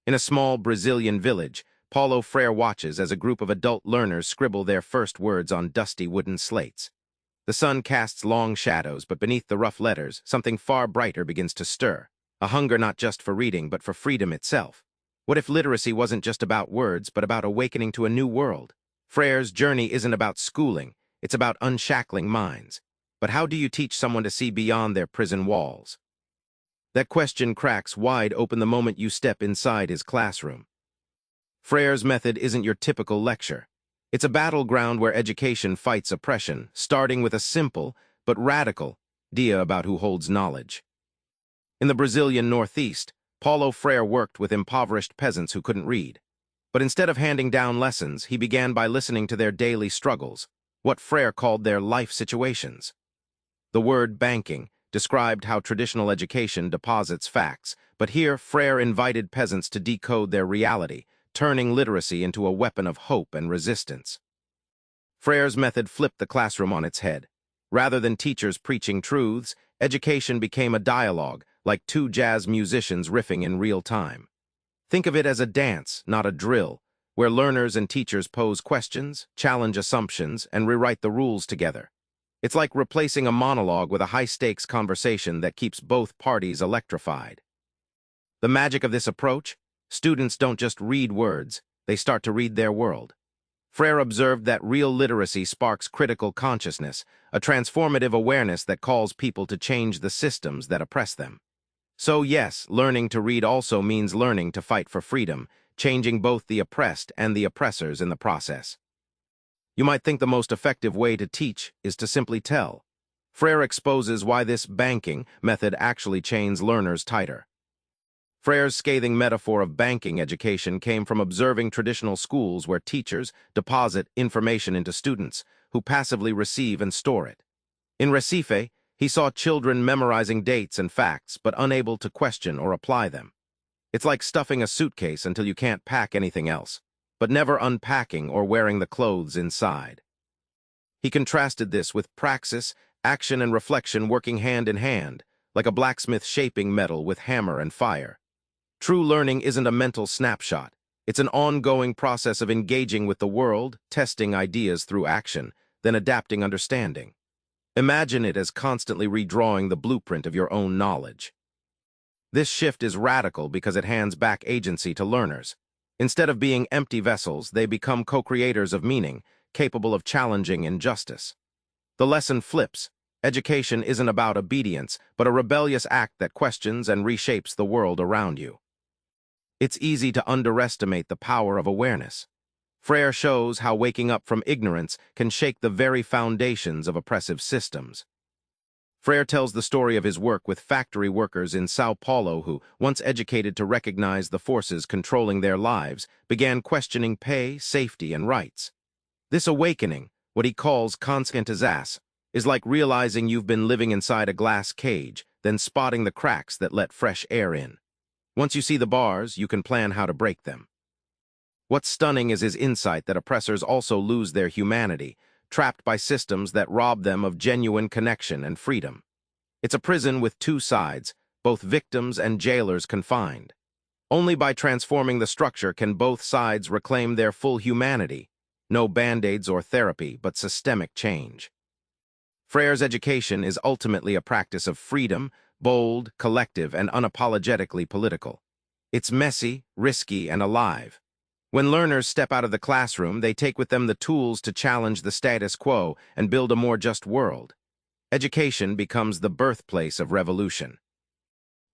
In a small Brazilian village, Paulo Freire watches as a group of adult learners scribble their first words on dusty wooden slates. The sun casts long shadows, but beneath the rough letters, something far brighter begins to stir. A hunger not just for reading, but for freedom itself. What if literacy wasn't just about words, but about awakening to a new world? Freire's journey isn't about schooling, it's about unshackling minds. But how do you teach someone to see beyond their prison walls? That question cracks wide open the moment you step inside his classroom. Freire's method isn't your typical lecture. It's a battleground where education fights oppression, starting with a simple but radical idea about who holds knowledge. In the Brazilian Northeast, Paulo Freire worked with impoverished peasants who couldn't read. But instead of handing down lessons, he began by listening to their daily struggles, what Freire called their life situations. The word banking described how traditional education deposits facts, but here Freire invited peasants to decode their reality, turning literacy into a weapon of hope and resistance. Freire's method flipped the classroom on its head. Rather than teachers preaching truths, education became a dialogue, like two jazz musicians riffing in real time. Think of it as a dance, not a drill, where learners and teachers pose questions, challenge assumptions, and rewrite the rules together. It's like replacing a monologue with a high-stakes conversation that keeps both parties electrified. The magic of this approach? Students don't just read words, they start to read their world. Freire observed that real literacy sparks critical consciousness, a transformative awareness that calls people to change the systems that oppress them. So yes, learning to read also means learning to fight for freedom, changing both the oppressed and the oppressors in the process. You might think the most effective way to teach is to simply tell. Freire exposes why this banking method actually chains learners tighter. Freire's scathing metaphor of banking education came from observing traditional schools where teachers deposit information into students, who passively receive and store it. In Recife, he saw children memorizing dates and facts, but unable to question or apply them. It's like stuffing a suitcase until you can't pack anything else, but never unpacking or wearing the clothes inside. He contrasted this with praxis, action and reflection working hand in hand, like a blacksmith shaping metal with hammer and fire. True learning isn't a mental snapshot. It's an ongoing process of engaging with the world, testing ideas through action, then adapting understanding. Imagine it as constantly redrawing the blueprint of your own knowledge. This shift is radical because it hands back agency to learners. Instead of being empty vessels, they become co-creators of meaning, capable of challenging injustice. The lesson flips. Education isn't about obedience, but a rebellious act that questions and reshapes the world around you. It's easy to underestimate the power of awareness. Freire shows how waking up from ignorance can shake the very foundations of oppressive systems. Freire tells the story of his work with factory workers in Sao Paulo who, once educated to recognize the forces controlling their lives, began questioning pay, safety, and rights. This awakening, what he calls conscientization, is like realizing you've been living inside a glass cage, then spotting the cracks that let fresh air in. Once you see the bars, you can plan how to break them. What's stunning is his insight that oppressors also lose their humanity, trapped by systems that rob them of genuine connection and freedom. It's a prison with two sides, both victims and jailers confined. Only by transforming the structure can both sides reclaim their full humanity. No band-aids or therapy, but systemic change. Freire's education is ultimately a practice of freedom, bold, collective, and unapologetically political. It's messy, risky, and alive. When learners step out of the classroom, they take with them the tools to challenge the status quo and build a more just world. Education becomes the birthplace of revolution.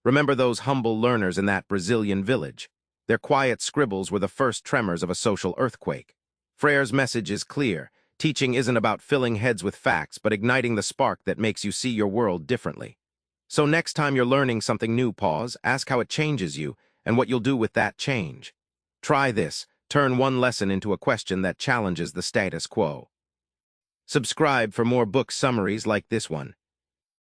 Remember those humble learners in that Brazilian village? Their quiet scribbles were the first tremors of a social earthquake. Freire's message is clear. Teaching isn't about filling heads with facts, but igniting the spark that makes you see your world differently. So next time you're learning something new, pause, ask how it changes you, and what you'll do with that change. Try this. Turn one lesson into a question that challenges the status quo. Subscribe for more book summaries like this one.